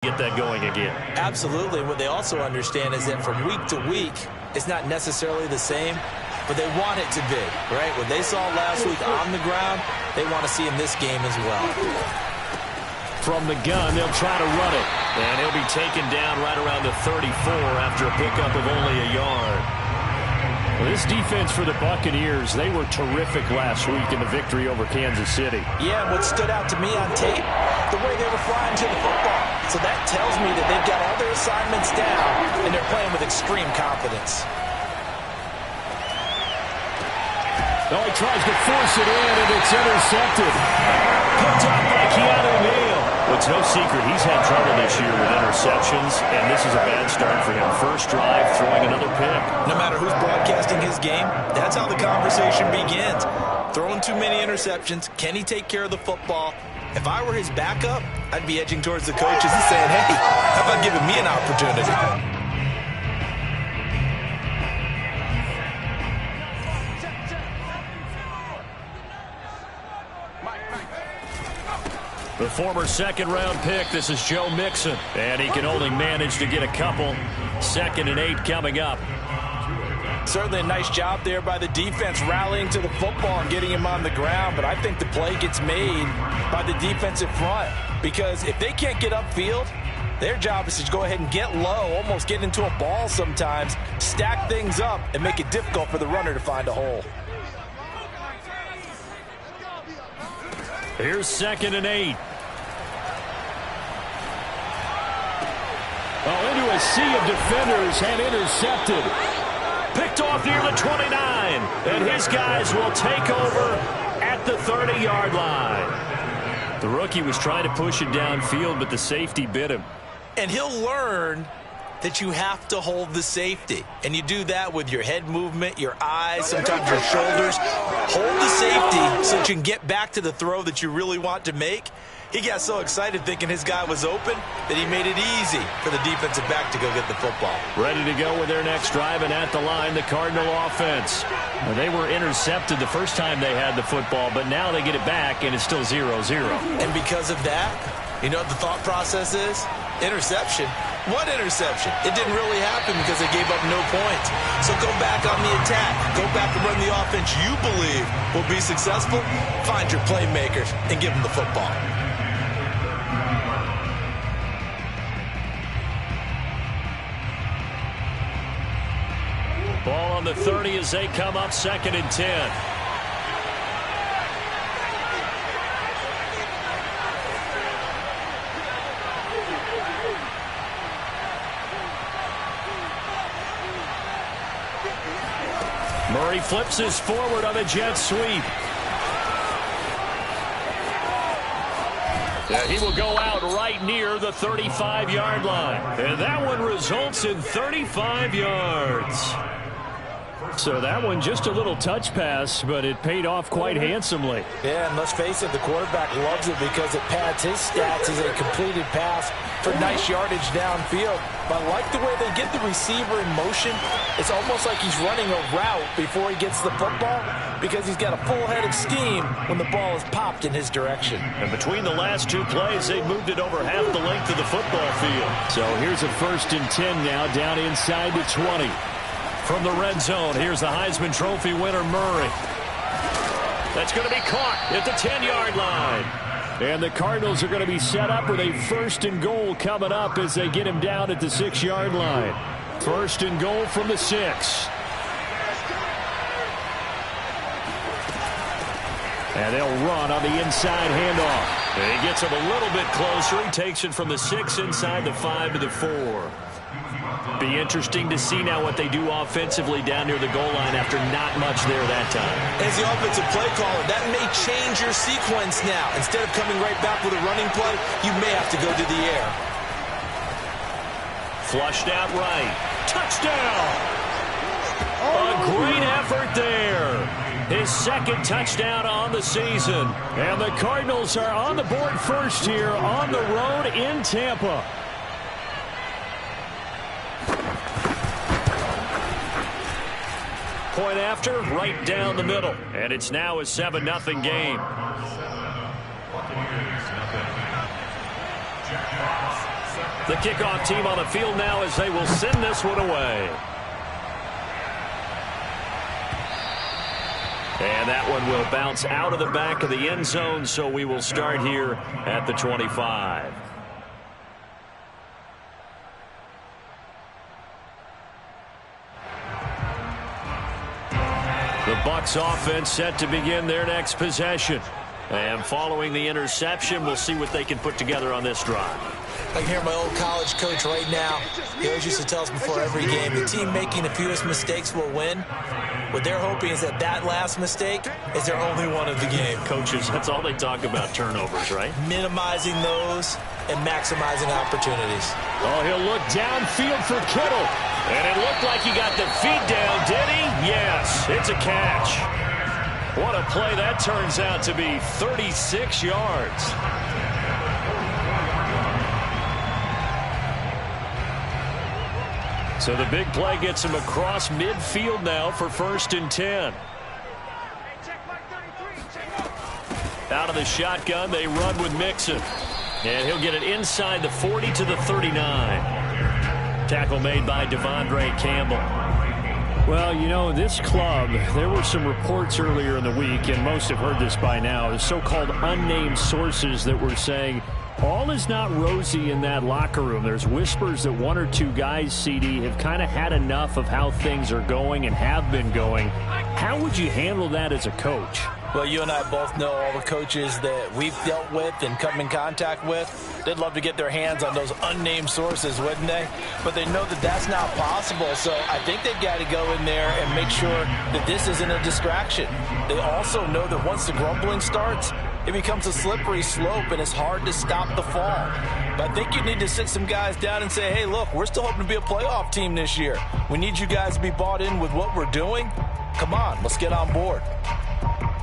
get that going again. Absolutely. What they also understand is that from week to week, it's not necessarily the same, but they want it to be, right? What they saw last week on the ground, they want to see in this game as well. From the gun, they'll try to run it. And he'll be taken down right around the 34 after a pickup of only a yard. Well, this defense for the Buccaneers, they were terrific last week in the victory over Kansas City. Yeah, what stood out to me on tape, the way they were flying to the football. So that tells me that they've got all their assignments down, and they're playing with extreme confidence. Oh, he tries to force it in, and it's intercepted. Picked up by Keanu Neal. Well, it's no secret he's had trouble this year with interceptions, and this is a bad start for him. First drive, throwing another pick. No matter who's broadcasting his game, that's how the conversation begins. Throwing too many interceptions. Can he take care of the football? If I were his backup, I'd be edging towards the coaches and saying, hey, how about giving me an opportunity? The former second-round pick, this is Joe Mixon. And he can only manage to get a couple. 2nd and 8 coming up. Certainly a nice job there by the defense rallying to the football and getting him on the ground. But I think the play gets made by the defensive front. Because if they can't get upfield, their job is to go ahead and get low, almost get into a ball sometimes, stack things up, and make it difficult for the runner to find a hole. Here's 2nd and 8. Oh, into a sea of defenders and intercepted. Picked off near the 29. And his guys will take over at the 30-yard line. The rookie was trying to push it downfield, but the safety bit him. And he'll learn that you have to hold the safety. And you do that with your head movement, your eyes, sometimes your shoulders. Hold the safety so that you can get back to the throw that you really want to make. He got so excited thinking his guy was open that he made it easy for the defensive back to go get the football. Ready to go with their next drive, and at the line, the Cardinal offense. Well, they were intercepted the first time they had the football, but now they get it back, and it's still 0-0. And because of that, you know what the thought process is? Interception. What interception? It didn't really happen because they gave up no points. So go back on the attack. Go back and run the offense you believe will be successful. Find your playmakers and give them the football. Ball on the 30 as they come up 2nd and 10. Murray flips his forward on a jet sweep. Yeah, he will go out right near the 35-yard line. And that one results in 35 yards. So that one just a little touch pass, but it paid off quite handsomely. Yeah, and let's face it, the quarterback loves it because it pads his stats as a completed pass for nice yardage downfield. But I like the way they get the receiver in motion. It's almost like he's running a route before he gets the football because he's got a full head of steam when the ball is popped in his direction. And between the last two plays, they moved it over half the length of the football field. So here's a 1st and 10 now down inside the 20. From the red zone, here's the Heisman Trophy winner, Murray. That's going to be caught at the 10-yard line. And the Cardinals are going to be set up with a 1st and goal coming up as they get him down at the 6-yard line. 1st and goal from the 6. And they'll run on the inside handoff. And he gets him a little bit closer. He takes it from the 6 inside the 5 to the 4. Be interesting to see now what they do offensively down near the goal line after not much there that time. As the offensive play caller, that may change your sequence now. Instead of coming right back with a running play, you may have to go to the air. Flushed out right. Touchdown! A great effort there. His 2nd touchdown on the season. And the Cardinals are on the board first here on the road in Tampa. Point after, right down the middle. And it's now a 7-0 game. The kickoff team on the field now as they will send this one away. And that one will bounce out of the back of the end zone, so we will start here at the 25. The Bucs offense set to begin their next possession. And following the interception, we'll see what they can put together on this drive. I can hear my old college coach right now. He always used to tell us before every game, the team making the fewest mistakes will win. What they're hoping is that last mistake is their only one of the game. Coaches, that's all they talk about, turnovers, right? Minimizing those and maximizing opportunities. Oh, he'll look downfield for Kittle. And it looked like he got the feet down, did he? Yes, it's a catch. What a play that turns out to be, 36 yards. So the big play gets him across midfield now for 1st and 10. Out of the shotgun, they run with Mixon. And he'll get it inside the 40 to the 39. Tackle made by Devondre Campbell. Well, you know, this club, there were some reports earlier in the week, and most have heard this by now, the so-called unnamed sources that were saying all is not rosy in that locker room. There's whispers that one or two guys, CD, have kind of had enough of how things are going and have been going. How would you handle that as a coach? Well, you and I both know all the coaches that we've dealt with and come in contact with. They'd love to get their hands on those unnamed sources, wouldn't they? But they know that that's not possible, so I think they've got to go in there and make sure that this isn't a distraction. They also know that once the grumbling starts, it becomes a slippery slope, and it's hard to stop the fall. But I think you need to sit some guys down and say, hey, look, we're still hoping to be a playoff team this year. We need you guys to be bought in with what we're doing. Come on, let's get on board.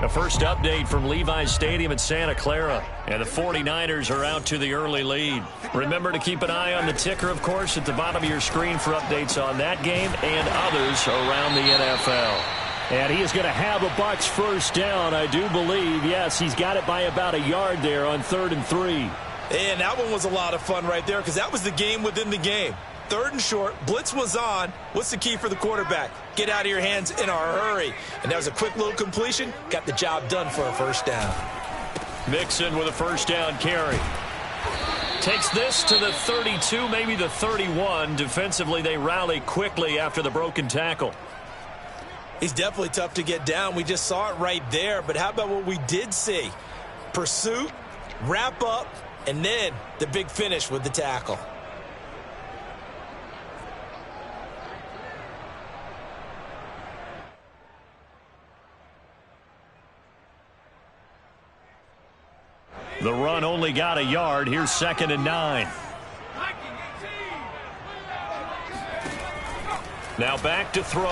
The first update from Levi's Stadium in Santa Clara. And the 49ers are out to the early lead. Remember to keep an eye on the ticker, of course, at the bottom of your screen for updates on that game and others around the NFL. And he is going to have a Bucs first down, I do believe. Yes, he's got it by about a yard there on 3rd and 3. And that one was a lot of fun right there because that was the game within the game. 3rd and short, blitz was on. What's the key for the quarterback? Get out of your hands in a hurry. And that was a quick little completion. Got the job done for a first down. Mixon with a first down carry. Takes this to the 32, maybe the 31. Defensively, they rally quickly after the broken tackle. He's definitely tough to get down. We just saw it right there. But how about what we did see? Pursuit, wrap up, and then the big finish with the tackle. The run only got a yard. Here's 2nd and 9. Now back to throw.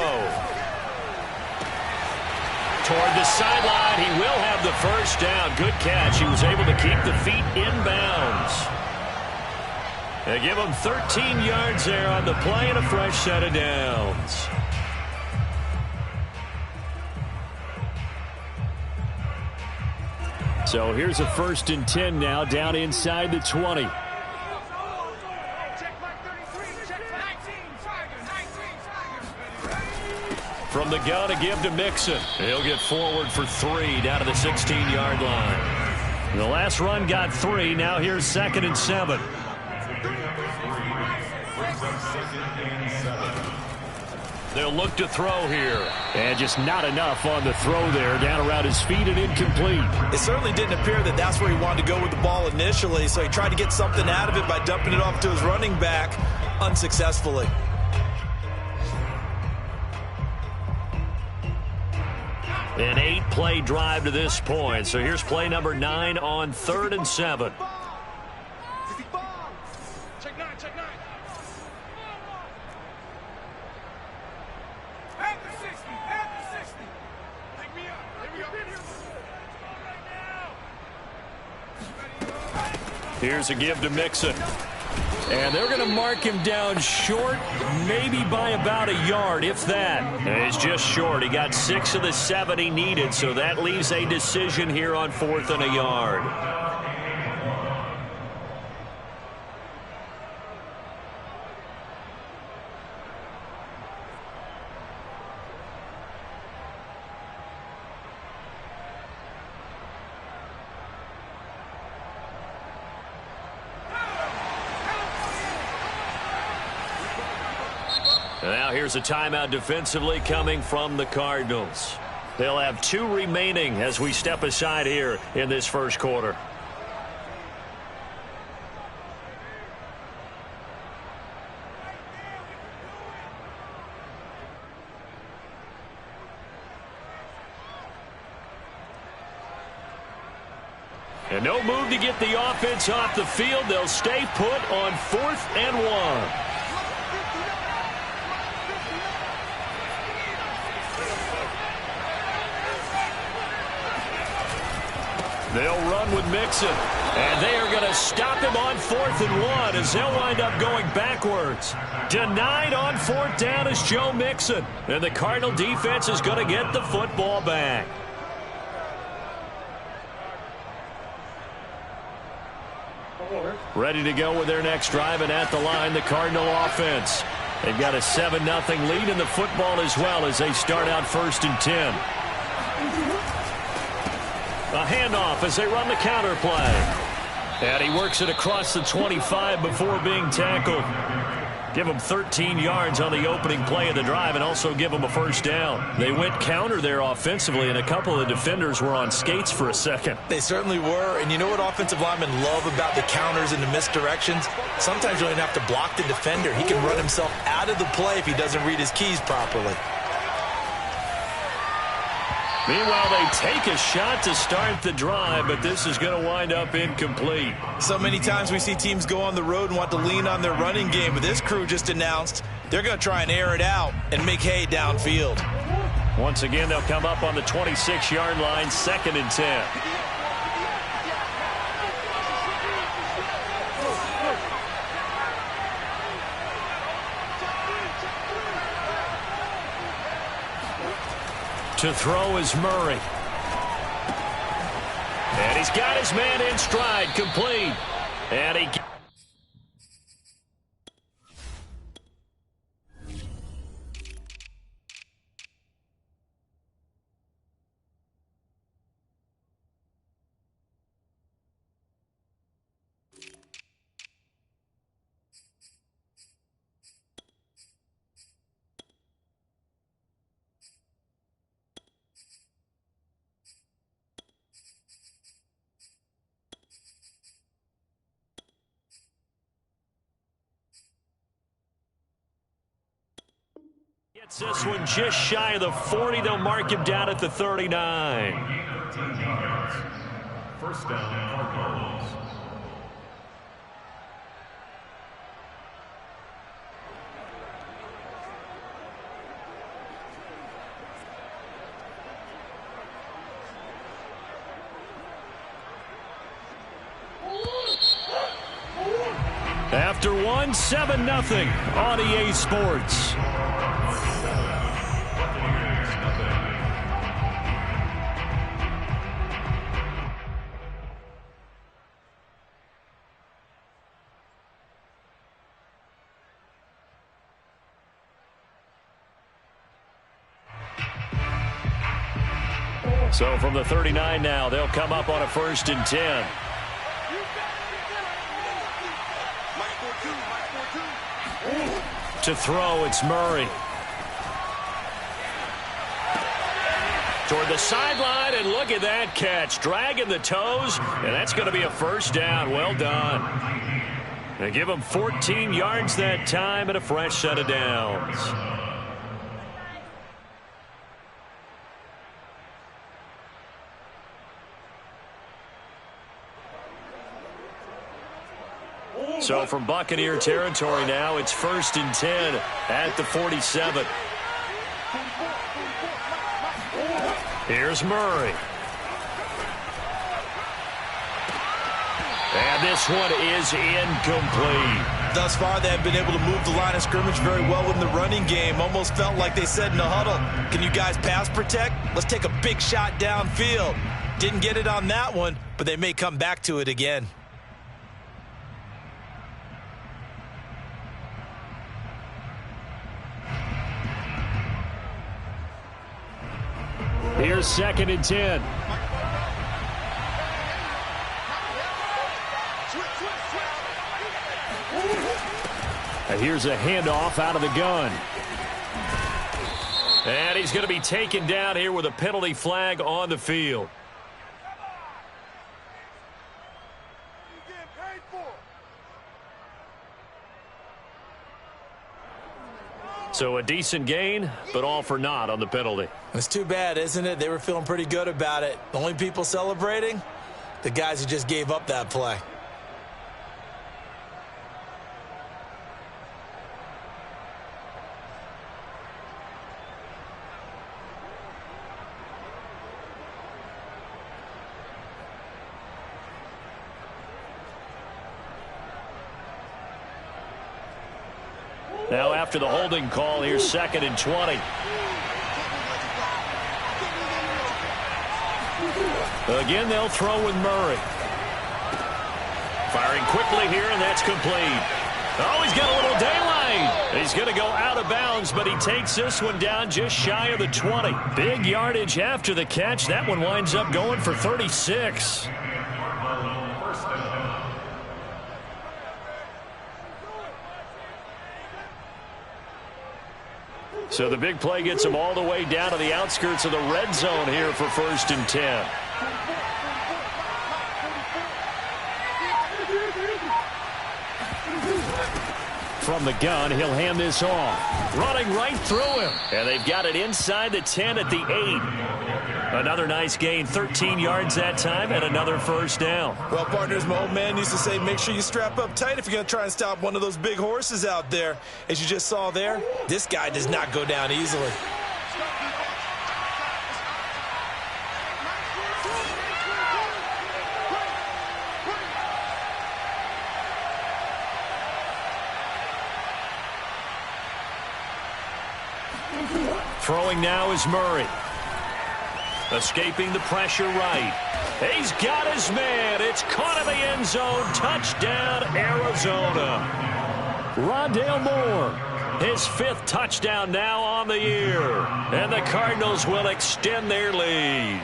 Toward the sideline. He will have the first down. Good catch. He was able to keep the feet inbounds. They give him 13 yards there on the play and a fresh set of downs. So here's a 1st and 10 now, down inside the 20. From the gun, a give to Mixon. He'll get forward for 3 down to the 16-yard line. The last run got 3. Now here's 2nd and 7. They'll look to throw here. And just not enough on the throw there. Down around his feet and incomplete. It certainly didn't appear that that's where he wanted to go with the ball initially, so he tried to get something out of it by dumping it off to his running back unsuccessfully. An 8-play drive to this point. So here's play number 9 on 3rd and 7. Here's a give to Mixon. And they're going to mark him down short, maybe by about a yard, if that. And it's just short. He got 6 of the 7 he needed, so that leaves a decision here on 4th and a yard. Now here's a timeout defensively coming from the Cardinals. They'll have 2 remaining as we step aside here in this first quarter. And no move to get the offense off the field. They'll stay put on 4th and 1. They'll run with Mixon. And they are going to stop him on 4th and 1 as they'll wind up going backwards. Denied on 4th down is Joe Mixon. And the Cardinal defense is going to get the football back. Ready to go with their next drive, and at the line, the Cardinal offense. They've got a 7-0 lead in the football as well as they start out 1st and 10. A handoff as they run the counter play. And he works it across the 25 before being tackled. Give him 13 yards on the opening play of the drive and also give him a 1st down. They went counter there offensively, and a couple of defenders were on skates for a second. They certainly were, and you know what offensive linemen love about the counters and the misdirections? Sometimes you don't even have to block the defender. He can run himself out of the play if he doesn't read his keys properly. Meanwhile, they take a shot to start the drive, but this is going to wind up incomplete. So many times we see teams go on the road and want to lean on their running game, but this crew just announced they're going to try and air it out and make hay downfield. Once again, they'll come up on the 26-yard line, 2nd and 10. To throw is Murray. And he's got his man in stride, complete. And he... Gets this one just shy of the 40. They'll mark him down at the 39. 13 yards. 1st down, Cardinals. After 1, 7-0 on EA Sports. So from the 39 now, they'll come up on a 1st and 10. To throw, it's Murray. Toward the sideline, and look at that catch. Dragging the toes, and that's going to be a 1st down. Well done. They give him 14 yards that time and a fresh set of downs. So from Buccaneer territory now, it's 1st and 10 at the 47. Here's Murray. And this one is incomplete. Thus far, they have been able to move the line of scrimmage very well in the running game. Almost felt like they said in the huddle, can you guys pass protect? Let's take a big shot downfield. Didn't get it on that one, but they may come back to it again. Here's 2nd and 10. And here's a handoff out of the gun. And he's going to be taken down here with a penalty flag on the field. So a decent gain, but all for naught on the penalty. It's too bad, isn't it? They were feeling pretty good about it. The only people celebrating, the guys who just gave up that play. Now after the holding call, here's 2nd and 20. Again, they'll throw with Murray. Firing quickly here, and that's complete. Oh, he's got a little daylight. He's going to go out of bounds, but he takes this one down just shy of the 20. Big yardage after the catch. That one winds up going for 36. So the big play gets him all the way down to the outskirts of the red zone here for 1st and 10. From the gun, he'll hand this off. Running right through him. And they've got it inside the 10 at the 8. Another nice gain, 13 yards that time, and another 1st down. Well, partners, my old man used to say, make sure you strap up tight if you're going to try and stop one of those big horses out there. As you just saw there, this guy does not go down easily. Throwing now is Murray. Escaping the pressure right. He's got his man. It's caught in the end zone. Touchdown, Arizona. Rondale Moore, his 5th touchdown now on the year. And the Cardinals will extend their lead.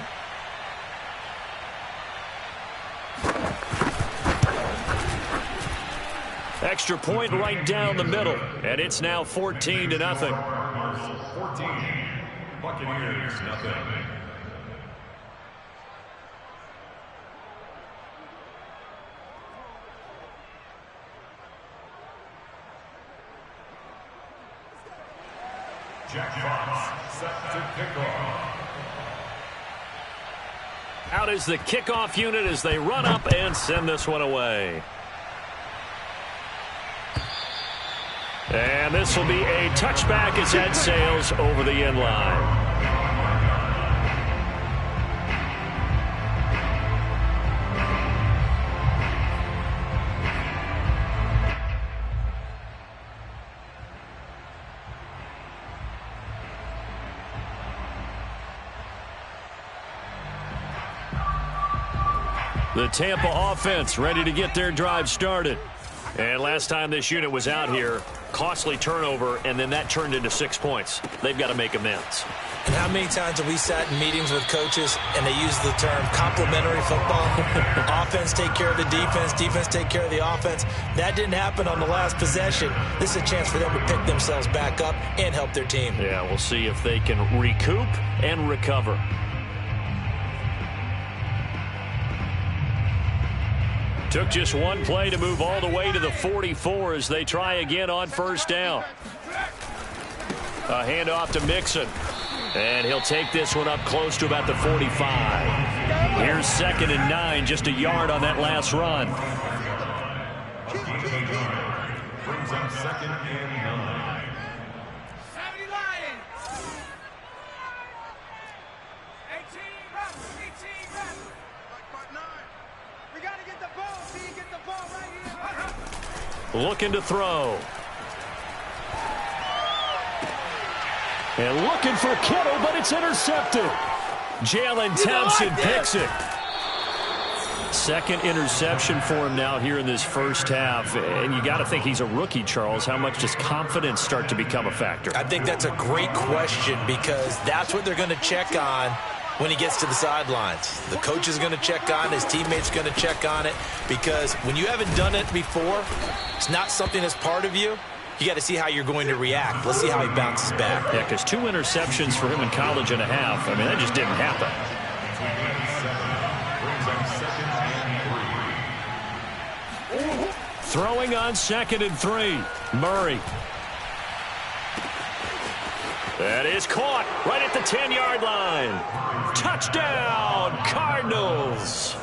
Extra point right down the middle. And it's now 14-0. 14. Buccaneers, nothing. Jack Fox set to kick off. Out is the kickoff unit as they run up and send this one away. And this will be a touchback as that sails over the end line. The Tampa offense ready to get their drive started. And last time this unit was out here, costly turnover, and then that turned into 6 points. They've got to make amends. And how many times have we sat in meetings with coaches and they use the term complementary football? Offense take care of the defense, defense take care of the offense. That didn't happen on the last possession. This is a chance for them to pick themselves back up and help their team. Yeah, we'll see if they can recoup and recover. Took just one play to move all the way to the 44 as they try again on 1st down. A handoff to Mixon. And he'll take this one up close to about the 45. Here's 2nd and 9, just a yard on that last run. Brings up 2nd and 9. Looking to throw. And looking for Kittle, but it's intercepted. Jalen Thompson picks it. 2nd interception for him now here in this 1st half. And you got to think he's a rookie, Charles. How much does confidence start to become a factor? I think that's a great question because that's what they're going to check on when he gets to the sidelines. The coach is going to check on, his teammates going to check on it, because when you haven't done it before, it's not something that's part of you. you got to see how you're going to react. Let's see how he bounces back. Yeah, because 2 interceptions for him in college and a half. I mean, that just didn't happen. Throwing on 2nd and 3. Murray. That is caught right at the 10-yard line. Touchdown, Cardinals.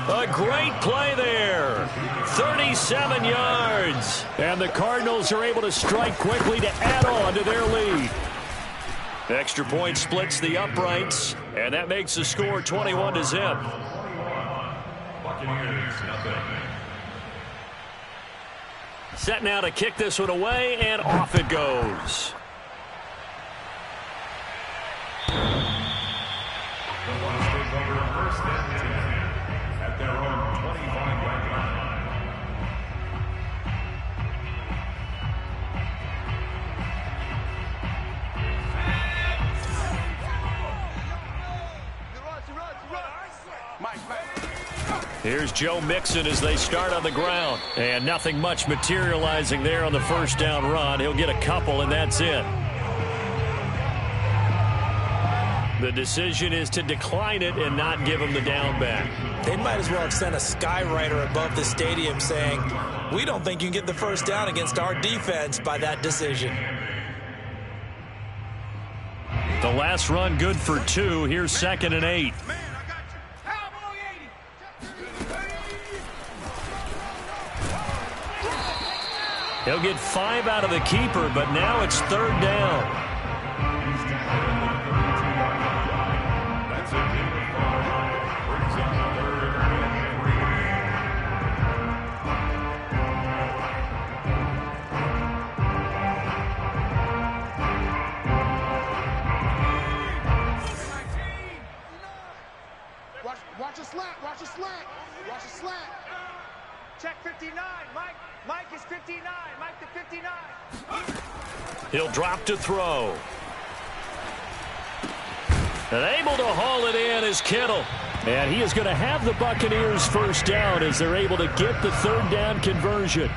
A great play there. 37 yards. And the Cardinals are able to strike quickly to add on to their lead. Extra point splits the uprights, and that makes the score 21-0. Buccaneers, nothing. Set now to kick this one away, and off it goes. The Bucs take over 1st and 10 at their own 25-yard line. Here's Joe Mixon as they start on the ground. And nothing much materializing there on the first down run. He'll get a couple, and that's it. The decision is to decline it and not give him the down back. They might as well have sent a skywriter above the stadium saying, we don't think you can get the first down against our defense by that decision. The last run good for 2. Here's 2nd and 8. He'll get 5 out of the keeper, but now it's 3rd down. That's a gain of 5. Brings up 3rd and 3. Watch a slant. Watch a slant. Watch a slant. Check 59. Mike is 59. Mike to 59. He'll drop to throw. And able to haul it in is Kittle. And he is going to have the Buccaneers first down as they're able to get the 3rd down conversion.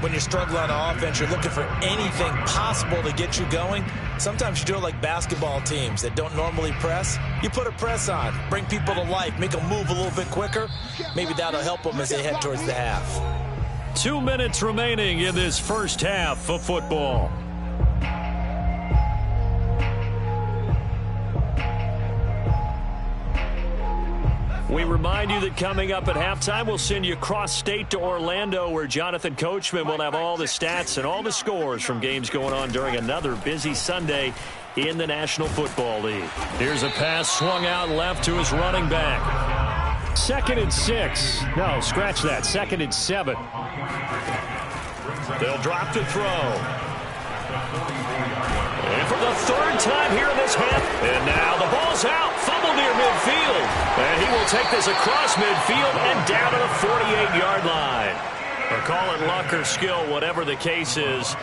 When you're struggling on offense, you're looking for anything possible to get you going. Sometimes you do it like basketball teams that don't normally press. You put a press on, bring people to life, make them move a little bit quicker. Maybe that'll help them as they head towards the half. 2 minutes remaining in this first half of football. We remind you that coming up at halftime, we'll send you cross-state to Orlando, where Jonathan Coachman will have all the stats and all the scores from games going on during another busy Sunday in the National Football League. Here's a pass swung out left to his running back. 2nd and 6. No, scratch that. 2nd and 7. They'll drop to throw. And for the 3rd time here in this half. And now the ball's out. Fumble near midfield. And he will take this across midfield and down to the 48-yard line. Or call it luck or skill, whatever the case is.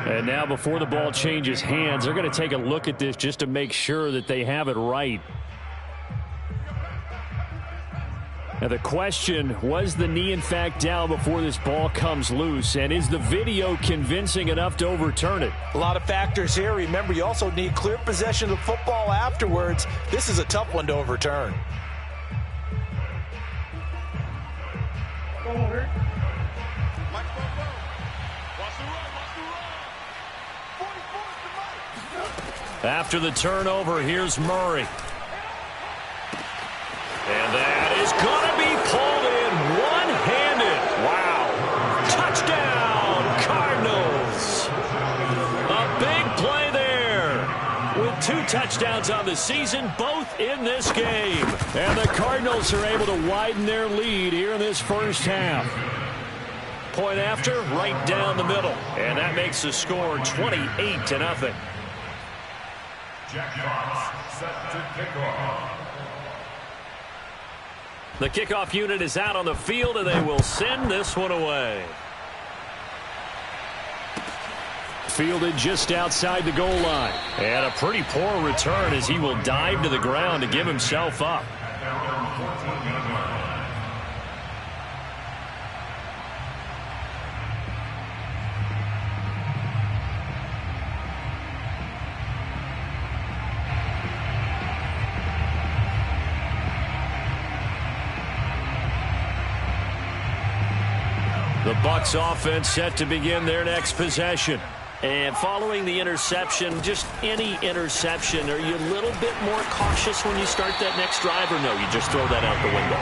And now before the ball changes hands, they're going to take a look at this just to make sure that they have it right. Now the question, was the knee in fact down before this ball comes loose? And is the video convincing enough to overturn it? A lot of factors here. Remember, you also need clear possession of the football afterwards. This is a tough one to overturn. After the turnover, here's Murray. And that is going to be pulled in one-handed. Wow. Touchdown, Cardinals. A big play there. With 2 touchdowns on the season, both in this game. And the Cardinals are able to widen their lead here in this first half. Point after, right down the middle. And that makes the score 28-0. Jack Fox set to kick off. The kickoff unit is out on the field, and they will send this one away. Fielded just outside the goal line. And a pretty poor return as he will dive to the ground to give himself up. Bucs offense set to begin their next possession. And following the interception, just any interception, are you a little bit more cautious when you start that next drive, or no, you just throw that out the window?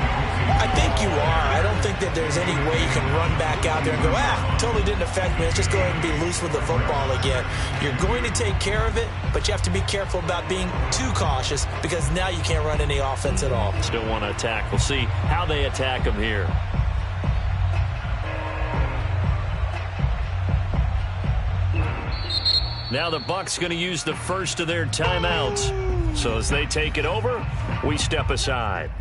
I think you are. I don't think that there's any way you can run back out there and go, totally didn't affect me. Let's just go ahead and be loose with the football again. You're going to take care of it, but you have to be careful about being too cautious because now you can't run any offense at all. Still want to attack. We'll see how they attack them here. Now the Bucs going to use the first of their timeouts. So as they take it over, we step aside.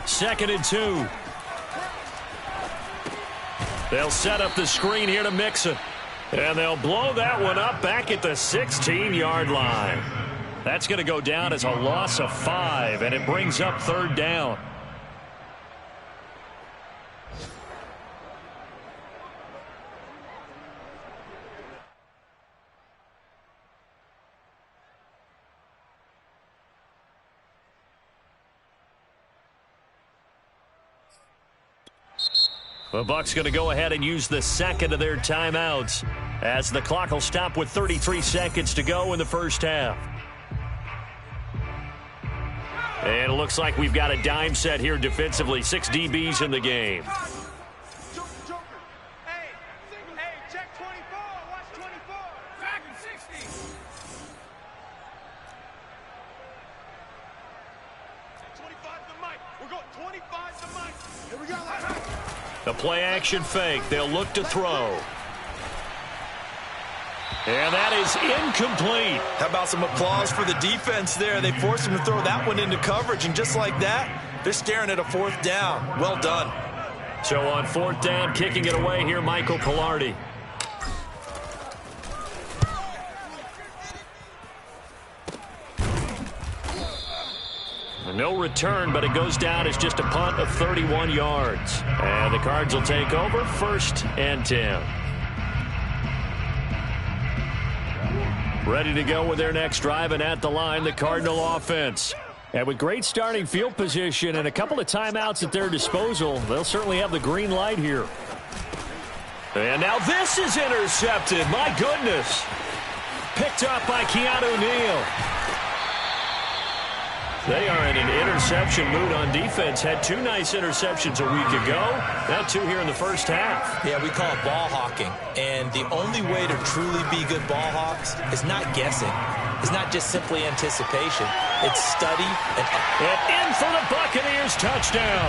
Second and 2. They'll set up the screen here to Mixon. And they'll blow that one up back at the 16-yard line. That's going to go down as a loss of 5, and it brings up third down. The Bucs going to go ahead and use the second of their timeouts as the clock will stop with 33 seconds to go in the first half. And it looks like we've got a dime set here defensively. 6 DBs in the game. Hey, check 24. Watch 24. Back 60. 25 to Mike. We're going 25 to Mike. Here we go. The play action fake. They'll look to throw. And that is incomplete. How about some applause for the defense there? They forced him to throw that one into coverage, and just like that, they're staring at a fourth down. Well done. So on fourth down, kicking it away here, Michael Pilardi. No return, but it goes down as just a punt of 31 yards. And the Cards will take over, first and 10. Ready to go with their next drive, and at the line, the Cardinal offense. And with great starting field position and a couple of timeouts at their disposal, they'll certainly have the green light here. And now this is intercepted. My goodness. Picked up by Keanu Neal. They are in an interception mood on defense. Had 2 nice interceptions a week ago. Now 2 here in the first half. Yeah, we call it ball hawking. And the only way to truly be good ball hawks is not guessing. It's not just simply anticipation. It's study. And in for the Buccaneers touchdown.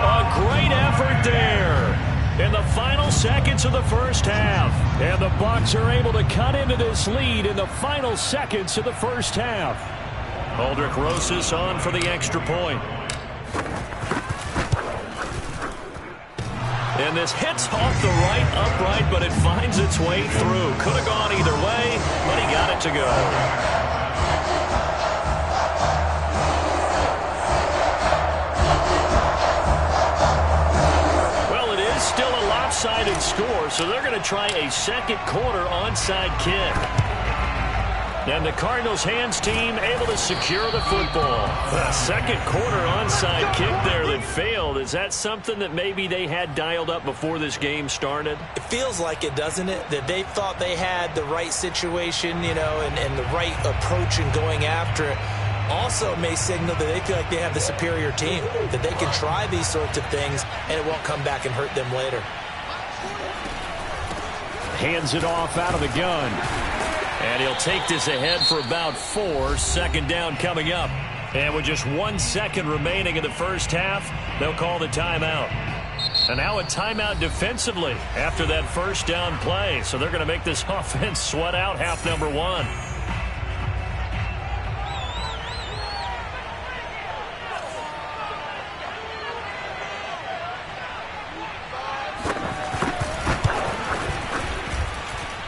A great effort there in the final seconds of the first half. And the Bucs are able to cut into this lead in the final seconds of the first half. Aldrich Rosas on for the extra point. And this hits off the right upright, but it finds its way through. Could have gone either way, but he got it to go. Well, it is still a lopsided score, so they're going to try a second quarter onside kick. And the Cardinals' hands team able to secure the football. A second quarter onside kick there that failed. Is that something that maybe they had dialed up before this game started? it feels like it, doesn't it? That they thought they had the right situation, you know, and the right approach in going after it. Also may signal that they feel like they have the superior team, that they can try these sorts of things and it won't come back and hurt them later. Hands it off out of the gun. And he'll take this ahead for about 4. Second down coming up. And with just 1 second remaining in the first half, they'll call the timeout. And now a timeout defensively after that first down play. So they're going to make this offense sweat out half number one.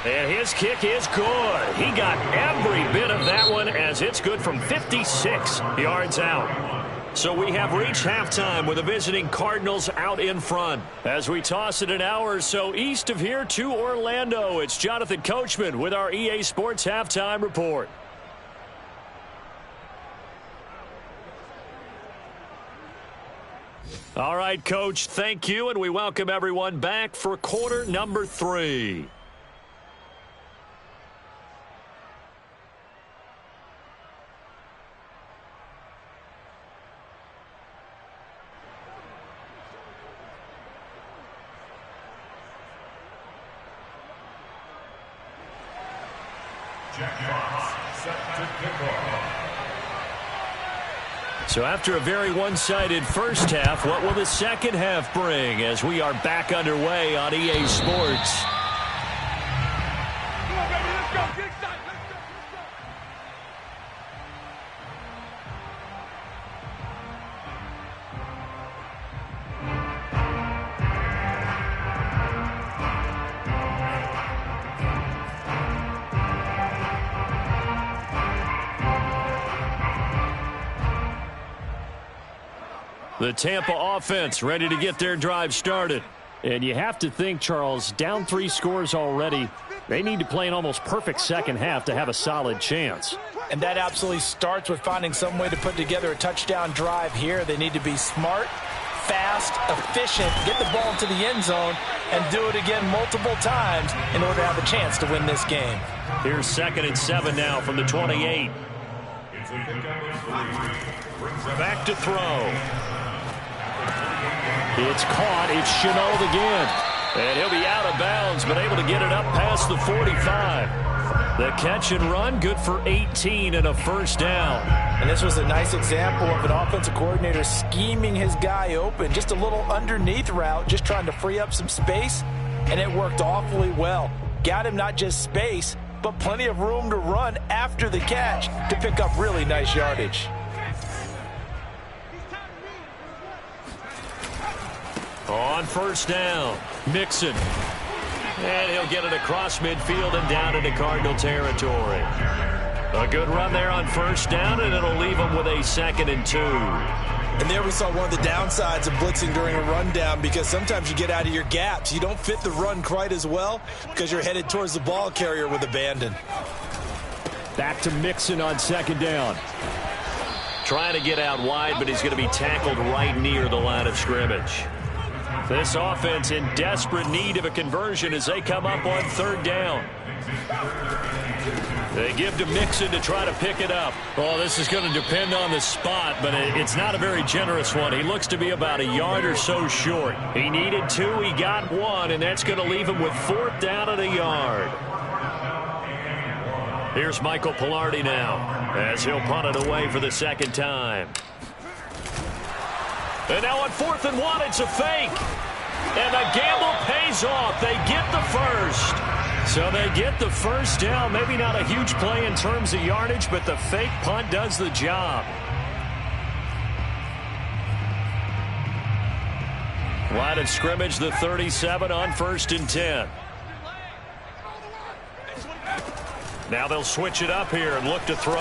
And his kick is good. He got every bit of that one as it's good from 56 yards out. So we have reached halftime with the visiting Cardinals out in front. As we toss it an hour or so east of here to Orlando, it's Jonathan Coachman with our EA Sports Halftime Report. All right, Coach, thank you, and we welcome everyone back for quarter number 3. So after a very one-sided first half, what will the second half bring as we are back underway on EA Sports? Come on, baby, let's go. Get excited. Let's go. The Tampa offense ready to get their drive started. And you have to think, Charles, down 3 scores already. They need to play an almost perfect second half to have a solid chance. And that absolutely starts with finding some way to put together a touchdown drive here. They need to be smart, fast, efficient, get the ball into the end zone, and do it again multiple times in order to have a chance to win this game. Here's 2nd and 7 now from the 28. Back to throw. It's caught. It's Chenault again. And he'll be out of bounds, but able to get it up past the 45. The catch and run, good for 18 and a first down. And this was a nice example of an offensive coordinator scheming his guy open. Just a little underneath route, just trying to free up some space, and it worked awfully well. Got him not just space, but plenty of room to run after the catch to pick up really nice yardage. On first down, Mixon. And he'll get it across midfield and down into Cardinal territory. A good run there on first down, and it'll leave him with a 2nd and 2. And there we saw one of the downsides of blitzing during a rundown, because sometimes you get out of your gaps. You don't fit the run quite as well because you're headed towards the ball carrier with abandon. Back to Mixon on 2nd down. Trying to get out wide, but he's going to be tackled right near the line of scrimmage. This offense in desperate need of a conversion as they come up on 3rd down. They give to Mixon to try to pick it up. Oh, this is going to depend on the spot, but it's not a very generous one. He looks to be about a yard or so short. He needed 2, he got 1, and that's going to leave him with 4th down at a yard. Here's Michael Pilardi now as he'll punt it away for the 2nd time. And now on 4th and 1, it's a fake. And the gamble pays off. They get the first. So they get the first down. Maybe not a huge play in terms of yardage, but the fake punt does the job. Line of scrimmage, the 37 on 1st and 10. Now they'll switch it up here and look to throw.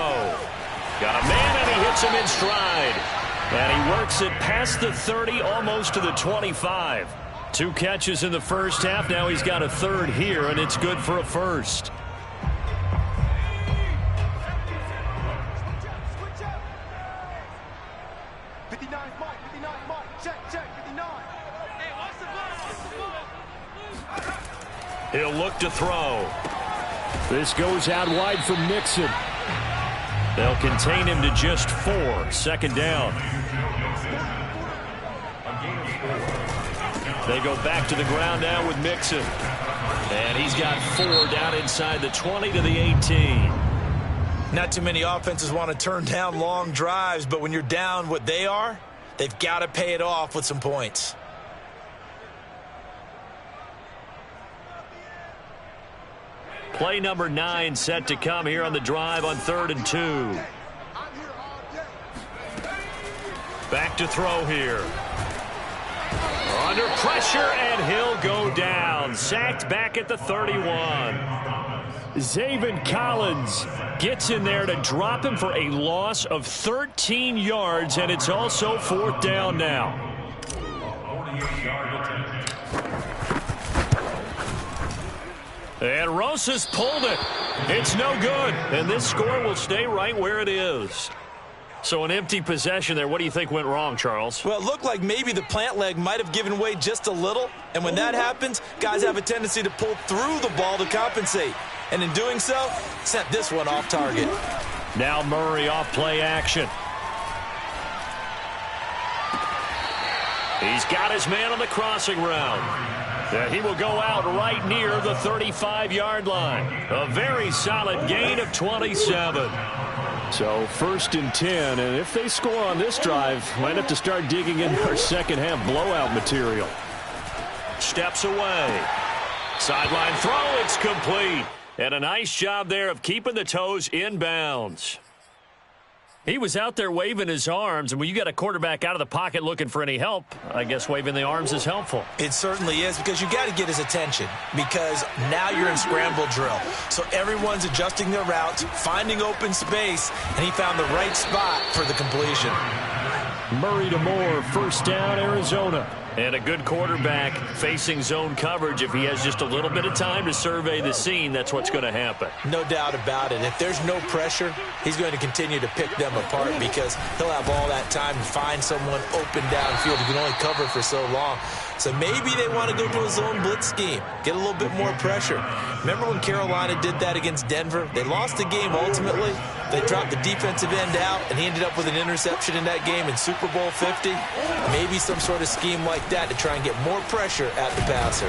Got a man, and he hits him in stride. And he works it past the 30, almost to the 25. 2 catches in the first half. Now he's got a 3rd here, and it's good for a first. He'll look to throw. This goes out wide from Mixon. They'll contain him to just 4. 2nd down. They go back to the ground now with Mixon. And he's got 4 down inside the 20 to the 18. Not too many offenses want to turn down long drives, but when you're down what they are, they've got to pay it off with some points. Play number 9 set to come here on the drive on 3rd and 2. Back to throw here. Under pressure, and he'll go down. Sacked back at the 31. Zaven Collins gets in there to drop him for a loss of 13 yards, and it's also 4th down now. And Rosas pulled it. It's no good, and this score will stay right where it is. So an empty possession there. What do you think went wrong, Charles? Well, it looked like maybe the plant leg might have given way just a little, and when that happens, guys have a tendency to pull through the ball to compensate. And in doing so, sent this one off target. Now Murray off play action. He's got his man on the crossing route. He will go out right near the 35-yard line. A very solid gain of 27. So 1st and 10, and if they score on this drive, might have to start digging into our second-half blowout material. Steps away. Sideline throw, it's complete. And a nice job there of keeping the toes in bounds. He was out there waving his arms, and when you got a quarterback out of the pocket looking for any help, I guess waving the arms is helpful. It certainly is, because you got to get his attention, because now you're in scramble drill. So everyone's adjusting their routes, finding open space, and he found the right spot for the completion. Murray to Moore, 1st down, Arizona. And a good quarterback facing zone coverage. If he has just a little bit of time to survey the scene, that's what's going to happen. No doubt about it. If there's no pressure, he's going to continue to pick them apart, because he'll have all that time to find someone open downfield. He can only cover for so long. So maybe they want to go to a zone blitz scheme, get a little bit more pressure. Remember when Carolina did that against Denver? They lost the game ultimately. They dropped the defensive end out, and he ended up with an interception in that game in Super Bowl 50. Maybe some sort of scheme like that to try and get more pressure at the passer.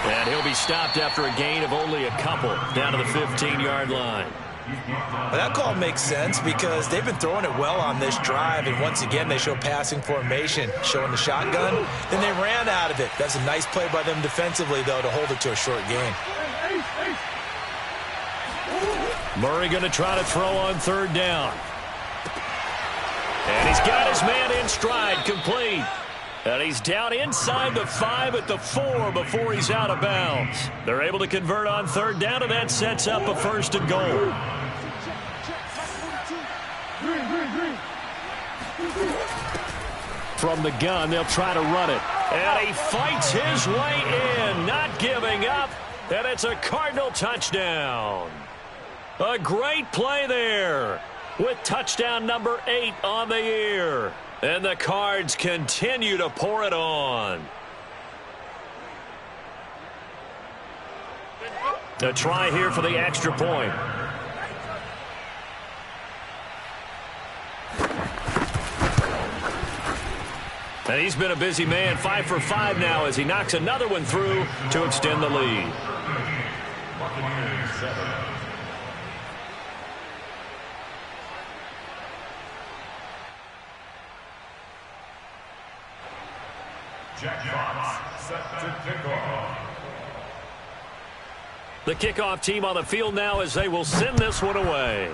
And he'll be stopped after a gain of only a couple down to the 15-yard line. Well, that call makes sense, because they've been throwing it well on this drive, and once again they show passing formation, showing the shotgun. Then they ran out of it. That's a nice play by them defensively, though, to hold it to a short gain. Murray going to try to throw on 3rd down. And he's got his man in stride, complete. And he's down inside the 5 at the 4 before he's out of bounds. They're able to convert on 3rd down, and that sets up a 1st and goal. From the gun, they'll try to run it. And he fights his way in, not giving up. And it's a Cardinal touchdown. A great play there, with touchdown number 8 on the year. And the Cards continue to pour it on. A try here for the extra point. And he's been a busy man, 5 for 5 now, as he knocks another one through to extend the lead. Set to kick off. The kickoff team on the field now, as they will send this one away.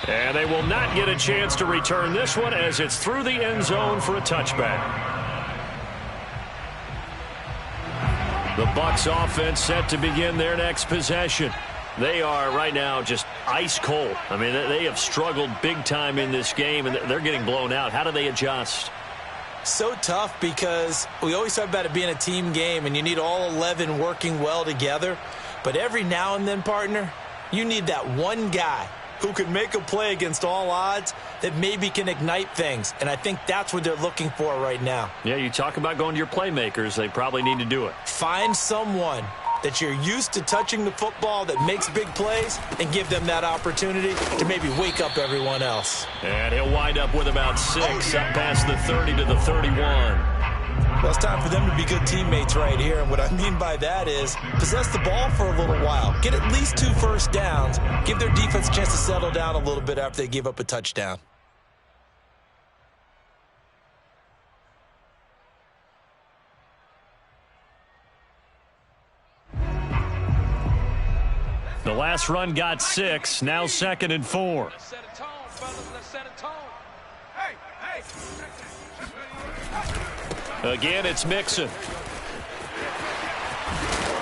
And they will not get a chance to return this one, as it's through the end zone for a touchback. The Bucs offense set to begin their next possession. They are right now just ice cold. I mean, they have struggled big time in this game, and they're getting blown out. How do they adjust? So tough, because we always talk about it being a team game, and you need all 11 working well together. But every now and then, partner, you need that one guy who can make a play against all odds that maybe can ignite things. And I think that's what they're looking for right now. Yeah, you talk about going to your playmakers. They probably need to do it. Find someone that you're used to touching the football that makes big plays, and give them that opportunity to maybe wake up everyone else. And he'll wind up with about 6 up past the 30 to the 31. Well, it's time for them to be good teammates right here. And what I mean by that is possess the ball for a little while. Get at least 2 first downs. Give their defense a chance to settle down a little bit after they give up a touchdown. The last run got 6. Now 2nd and 4. Let's set a tone, fellas. Let's set a tone. Again, it's Mixon.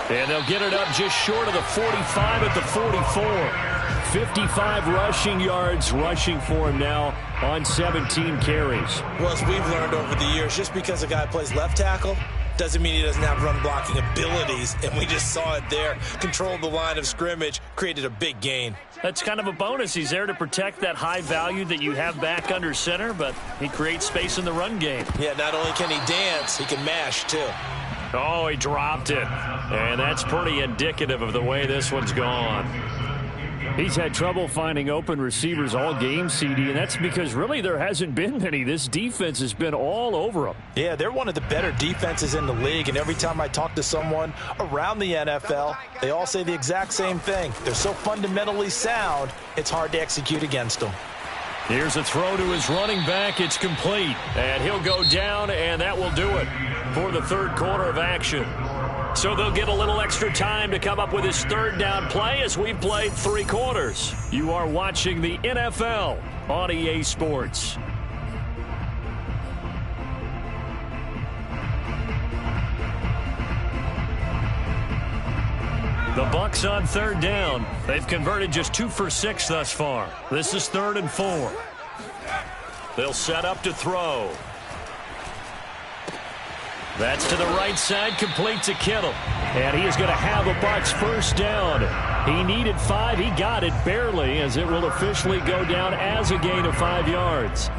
And they'll get it up just short of the 45 at the 44. 55 rushing yards rushing for him now on 17 carries. Well, as we've learned over the years, just because a guy plays left tackle doesn't mean he doesn't have run blocking abilities, and we just saw it there. Controlled the line of scrimmage, created a big gain. That's kind of a bonus. He's there to protect that high value that you have back under center, but he creates space in the run game. Yeah, not only can he dance, he can mash too. Oh, he dropped it. And that's pretty indicative of the way this one's gone. He's had trouble finding open receivers all game, CD, and that's because really there hasn't been many. This defense has been all over him. Yeah, they're one of the better defenses in the league, and every time I talk to someone around the NFL, they all say the exact same thing. They're so fundamentally sound, it's hard to execute against them. Here's a throw to his running back. It's complete. And he'll go down, and that will do it for the third quarter of action. So they'll get a little extra time to come up with his third down play as we played 3 quarters. You are watching the NFL on EA Sports. The Bucs on third down. They've converted just 2 for 6 thus far. This is 3rd and 4. They'll set up to throw. That's to the right side, complete to Kittle. And he is going to have a Bucs first down. He needed 5. He got it barely, as it will officially go down as a gain of 5 yards.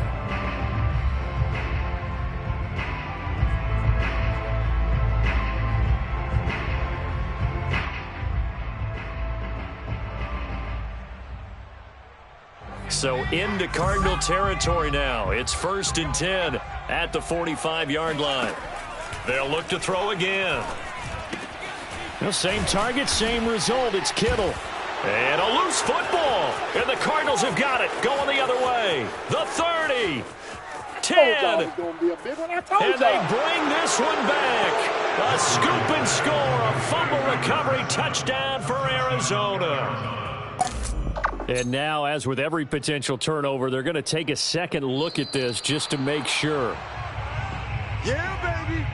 So into Cardinal territory now. It's 1st and 10 at the 45-yard line. They'll look to throw again. The same target, same result. It's Kittle. And a loose football. And the Cardinals have got it. Going the other way. The 30. 10. And they bring this one back. A scoop and score. A fumble recovery touchdown for Arizona. And now, as with every potential turnover, they're going to take a second look at this just to make sure. Yeah, baby.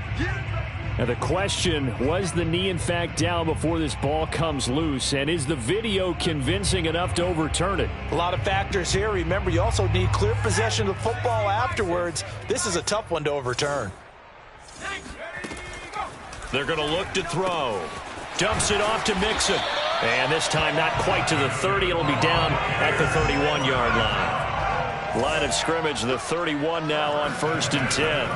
Now the question, was the knee in fact down before this ball comes loose? And is the video convincing enough to overturn it? A lot of factors here. Remember, you also need clear possession of the football afterwards. This is a tough one to overturn. They're going to look to throw. Dumps it off to Mixon. And this time not quite to the 30. It'll be down at the 31-yard line. Line of scrimmage, the 31 now on 1st and 10.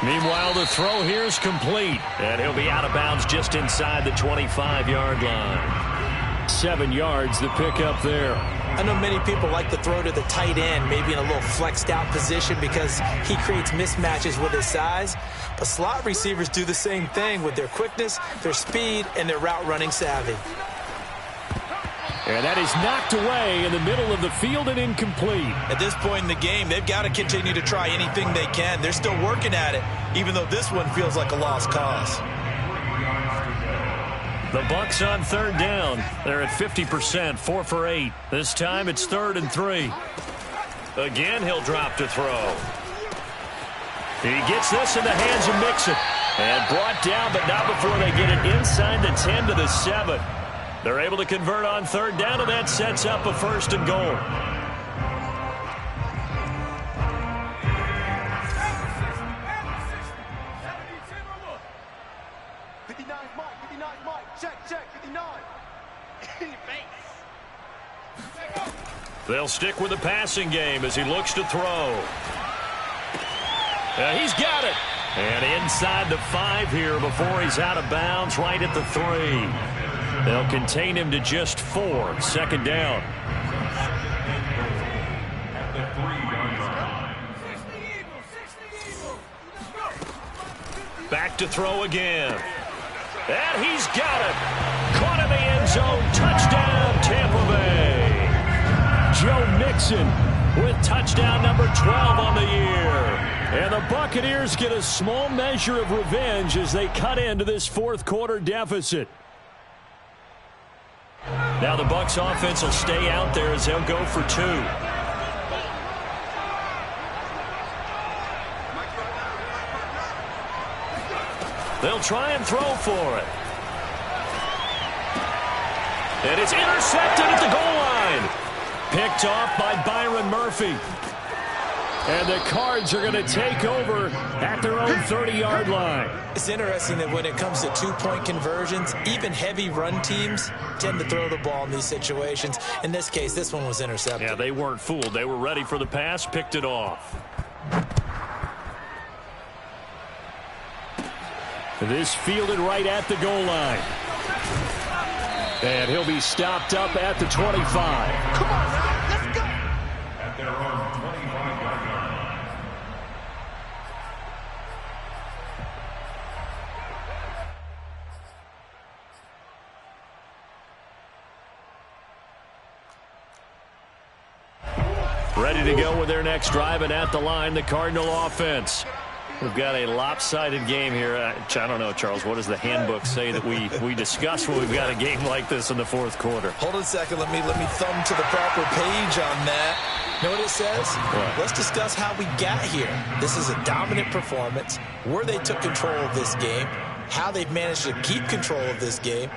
Meanwhile, the throw here is complete. And he'll be out of bounds just inside the 25-yard line. 7 yards, the pickup there. I know many people like to throw to the tight end, maybe in a little flexed out position because he creates mismatches with his size. But slot receivers do the same thing with their quickness, their speed, and their route running savvy. And that is knocked away in the middle of the field and incomplete. At this point in the game, they've got to continue to try anything they can. They're still working at it, even though this one feels like a lost cause. The Bucs on third down. They're at 50%, 4 for 8. This time it's 3rd and 3. Again, he'll drop to throw. He gets this in the hands of Mixon. And brought down, but not before they get it inside the 10 to the 7. They're able to convert on third down, and that sets up a 1st and goal. They'll stick with the passing game as he looks to throw. He's got it. And inside the 5 here before he's out of bounds, right at the 3. They'll contain him to just 4. 2nd down. Back to throw again. And he's got it. Caught in the end zone. Touchdown, Tampa Bay. Joe Mixon with touchdown number 12 on the year. And the Buccaneers get a small measure of revenge as they cut into this fourth quarter deficit. Now the Bucs offense will stay out there as they'll go for 2. They'll try and throw for it. And it's intercepted at the goal line. Picked off by Byron Murphy. And the Cards are going to take over at their own 30-yard line. It's interesting that when it comes to two-point conversions, even heavy run teams tend to throw the ball in these situations. In this case, this one was intercepted. Yeah, they weren't fooled. They were ready for the pass, picked it off. This fielded right at the goal line. And he'll be stopped up at the 25. Come on, now, let's go. At their own 25-yard line. Ready to go with their next drive, and at the line, the Cardinal offense. We've got a lopsided game here. I don't know, Charles, what does the handbook say that we discuss when we've got a game like this in the fourth quarter? Hold on a second. Let me thumb to the proper page on that. You know what it says? What? Let's discuss how we got here. This is a dominant performance, where they took control of this game, how they've managed to keep control of this game,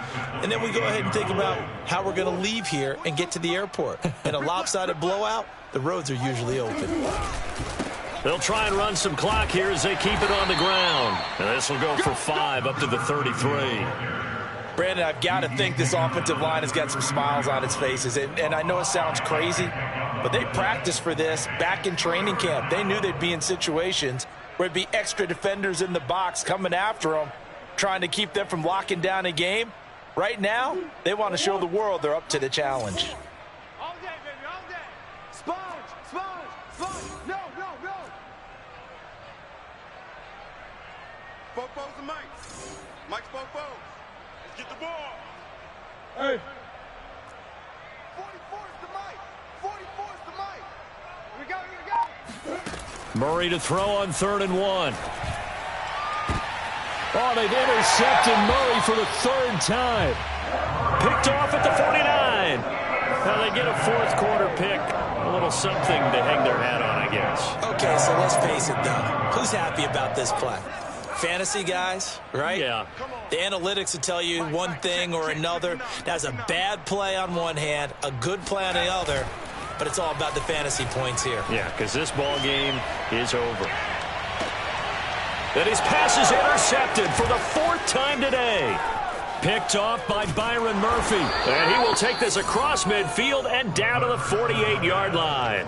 and then we go ahead and think about how we're going to leave here and get to the airport. In a lopsided blowout, the roads are usually open. They'll try and run some clock here as they keep it on the ground. And this will go for 5 up to the 33. Brandon, I've got to think this offensive line has got some smiles on its faces. And I know it sounds crazy, but they practiced for this back in training camp. They knew they'd be in situations where there'd be extra defenders in the box coming after them, trying to keep them from locking down a game. Right now, they want to show the world they're up to the challenge. All day, baby, all day. Sponge, sponge, sponge. No. Fofos and Mike's. Mike's Fofos. Let's get the ball. Hey. 44 is the Mike. 44 is the Mike. Here we go. Murray to throw on 3rd and 1. Oh, they've intercepted Murray for the 3rd time. Picked off at the 49. Now they get a fourth quarter pick. A little something to hang their hat on, I guess. Okay, so let's face it, though. Who's happy about this play? Fantasy guys, right? Yeah. The analytics will tell you one thing or another. That's a bad play on one hand, a good play on the other, but it's all about the fantasy points here. Yeah, because this ball game is over. And his pass is intercepted for the 4th time today. Picked off by Byron Murphy. And he will take this across midfield and down to the 48-yard line.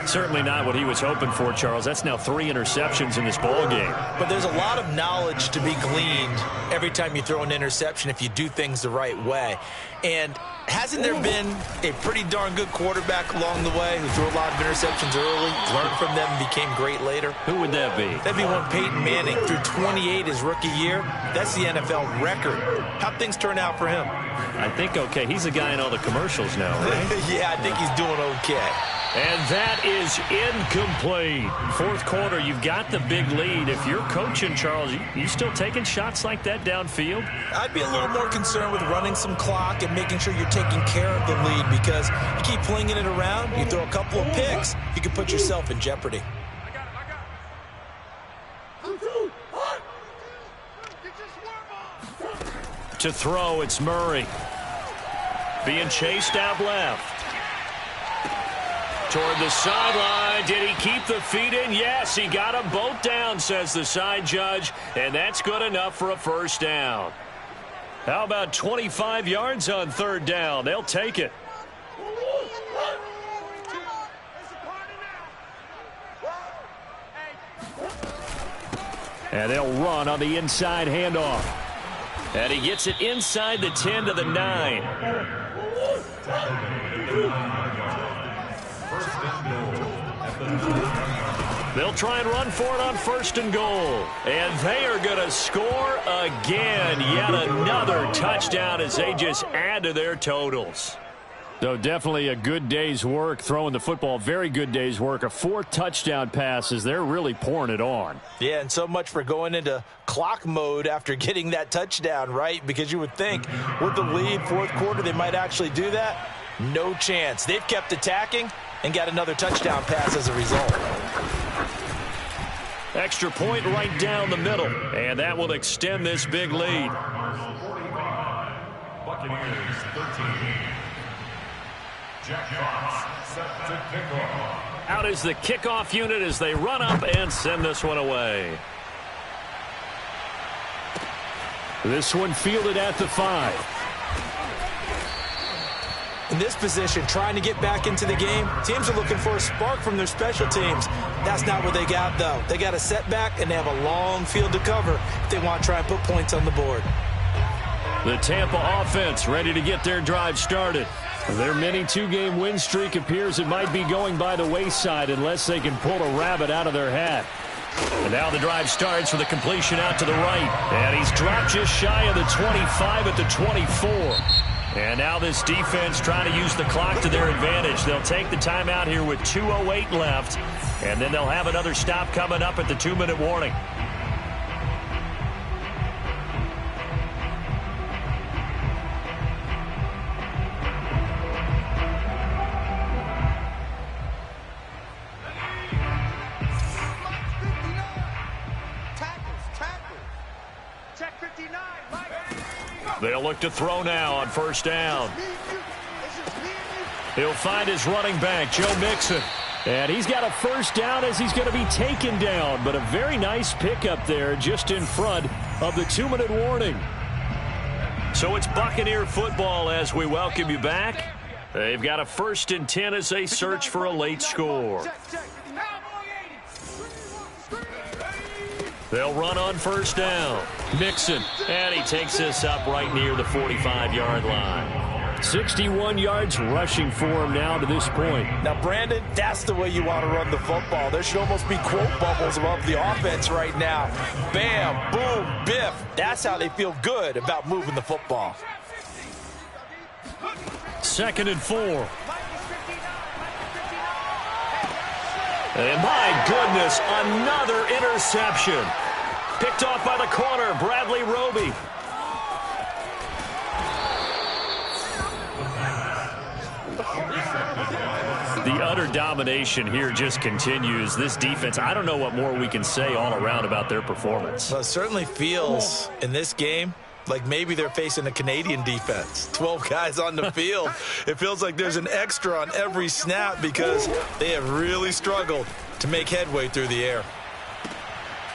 Certainly not what he was hoping for, Charles. That's now 3 interceptions in this ball game. But there's a lot of knowledge to be gleaned every time you throw an interception if you do things the right way. And hasn't there been a pretty darn good quarterback along the way who threw a lot of interceptions early, learned from them, and became great later? Who would that be? That'd be one Peyton Manning threw 28 his rookie year. That's the NFL record. How'd things turn out for him? I think okay. He's the guy in all the commercials now, right? Yeah, I think he's doing okay. And that is incomplete. Fourth quarter, you've got the big lead. If you're coaching, Charles, you still taking shots like that downfield? I'd be a little more concerned with running some clock and making sure you're taking care of the lead, because you keep flinging it around, you throw a couple of picks, you can put yourself in jeopardy. To throw, it's Murray. Being chased out left. Toward the sideline. Did he keep the feet in? Yes, he got them both down, says the side judge, and that's good enough for a first down. How about 25 yards on 3rd down? They'll take it. And they'll run on the inside handoff. And he gets it inside the 10 to the 9. They'll try and run for it on 1st and goal. And they are going to score again. Yet another touchdown as they just add to their totals. So definitely a good day's work throwing the football. Very good day's work. A 4 touchdown passes. They're really pouring it on. Yeah, and so much for going into clock mode after getting that touchdown, right? Because you would think with the lead, fourth quarter, they might actually do that. No chance. They've kept attacking and got another touchdown pass as a result. Extra point right down the middle. And that will extend this big lead. Buccaneers 13. Jack Bucs set to kick off. Out is the kickoff unit as they run up and send this one away. This one fielded at the 5. In this position, trying to get back into the game, teams are looking for a spark from their special teams. That's not what they got, though. They got a setback, and they have a long field to cover if they want to try and put points on the board. The Tampa offense ready to get their drive started. Their mini 2-game win streak appears it might be going by the wayside unless they can pull a rabbit out of their hat. And now the drive starts for the completion out to the right. And he's dropped just shy of the 25 at the 24. And now this defense trying to use the clock to their advantage. They'll take the timeout here with 2:08 left. And then they'll have another stop coming up at the 2-minute warning. They'll look to throw now on first down. He'll find his running back, Joe Mixon. And he's got a first down as he's going to be taken down. But a very nice pickup there just in front of the 2-minute warning. So it's Buccaneer football as we welcome you back. They've got a 1st and 10 as they search for a late score. They'll run on first down. Mixon, and he takes this up right near the 45-yard line. 61 yards rushing for him now to this point. Now, Brandon, that's the way you want to run the football. There should almost be quote bubbles above the offense right now. Bam, boom, biff. That's how they feel good about moving the football. 2nd and 4. And my goodness, another interception. Picked off by the corner, Bradley Roby. The utter domination here just continues. This defense, I don't know what more we can say all around about their performance. Well, it certainly feels in this game like maybe they're facing a Canadian defense. 12 guys on the field. It feels like there's an extra on every snap because they have really struggled to make headway through the air.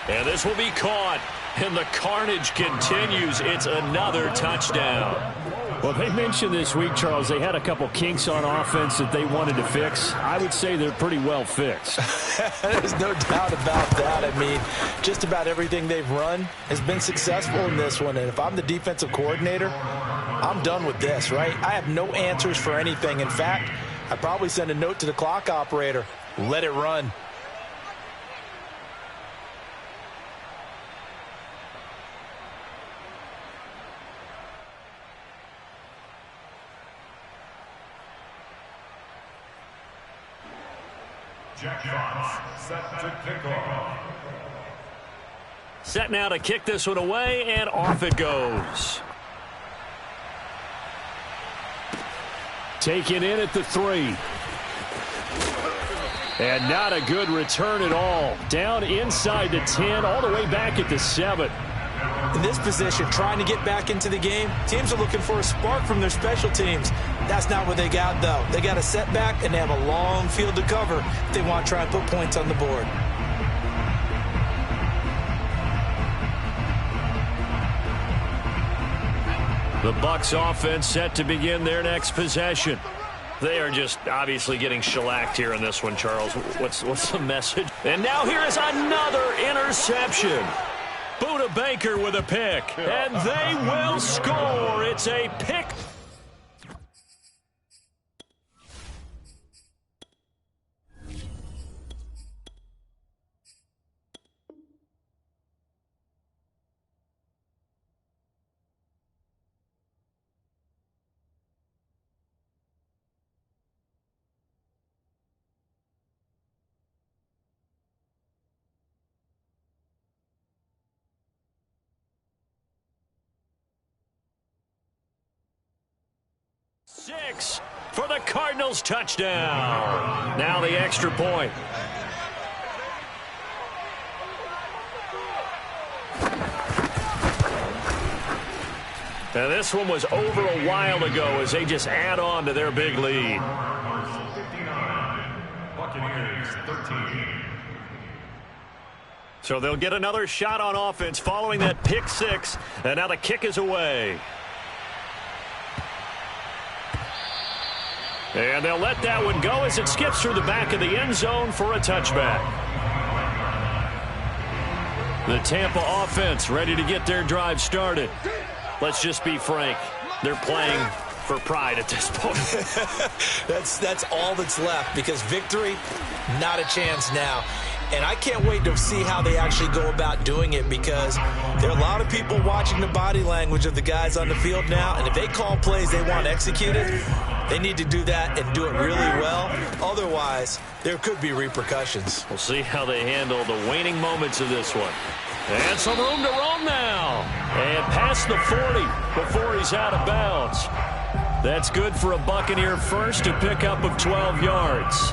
And this will be caught, and the carnage continues. It's another touchdown. Well, they mentioned this week, Charles, they had a couple kinks on offense that they wanted to fix. I would say they're pretty well fixed. There's no doubt about that. I mean, just about everything they've run has been successful in this one. And if I'm the defensive coordinator, I'm done with this, right? I have no answers for anything. In fact, I'd probably send a note to the clock operator. Let it run. Jack Bucs set to kick off. Set now to kick this one away, and off it goes. Taken in at the 3. And not a good return at all. Down inside the 10, all the way back at the 7. In this position, trying to get back into the game, teams are looking for a spark from their special teams. That's not what they got, though. They got a setback, and they have a long field to cover if they want to try and put points on the board. The Bucs offense set to begin their next possession. They are just obviously getting shellacked here in this one, Charles. What's the message? And now here is another interception. Buda Baker with a pick, and they will score. It's a pick. 6 for the Cardinals touchdown. Now the extra point. And this one was over a while ago as they just add on to their big lead. Buccaneers 13. So they'll get another shot on offense following that pick 6, and now the kick is away. And they'll let that one go as it skips through the back of the end zone for a touchback. The Tampa offense ready to get their drive started. Let's just be frank. They're playing for pride at this point. That's all that's left, because victory, not a chance now. And I can't wait to see how they actually go about doing it, because there are a lot of people watching the body language of the guys on the field now, and if they call plays they want executed, they need to do that and do it really well. Otherwise, there could be repercussions. We'll see how they handle the waning moments of this one. And some room to roam now. And past the 40 before he's out of bounds. That's good for a Buccaneer first, to pick up of 12 yards.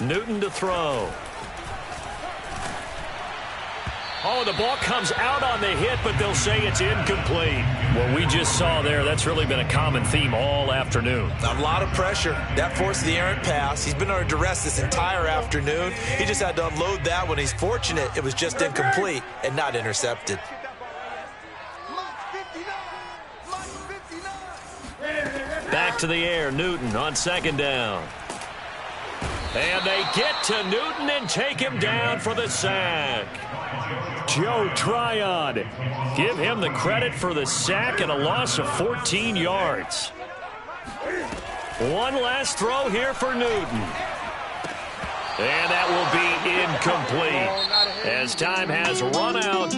Newton to throw. Oh, the ball comes out on the hit, but they'll say it's incomplete. What we just saw there, that's really been a common theme all afternoon. A lot of pressure. That forced the errant pass. He's been under duress this entire afternoon. He just had to unload that one. He's fortunate it was just incomplete and not intercepted. Back to the air, Newton on second down. And they get to Newton and take him down for the sack. Joe Tryon. Give him the credit for the sack and a loss of 14 yards. One last throw here for Newton. And that will be incomplete, as time has run out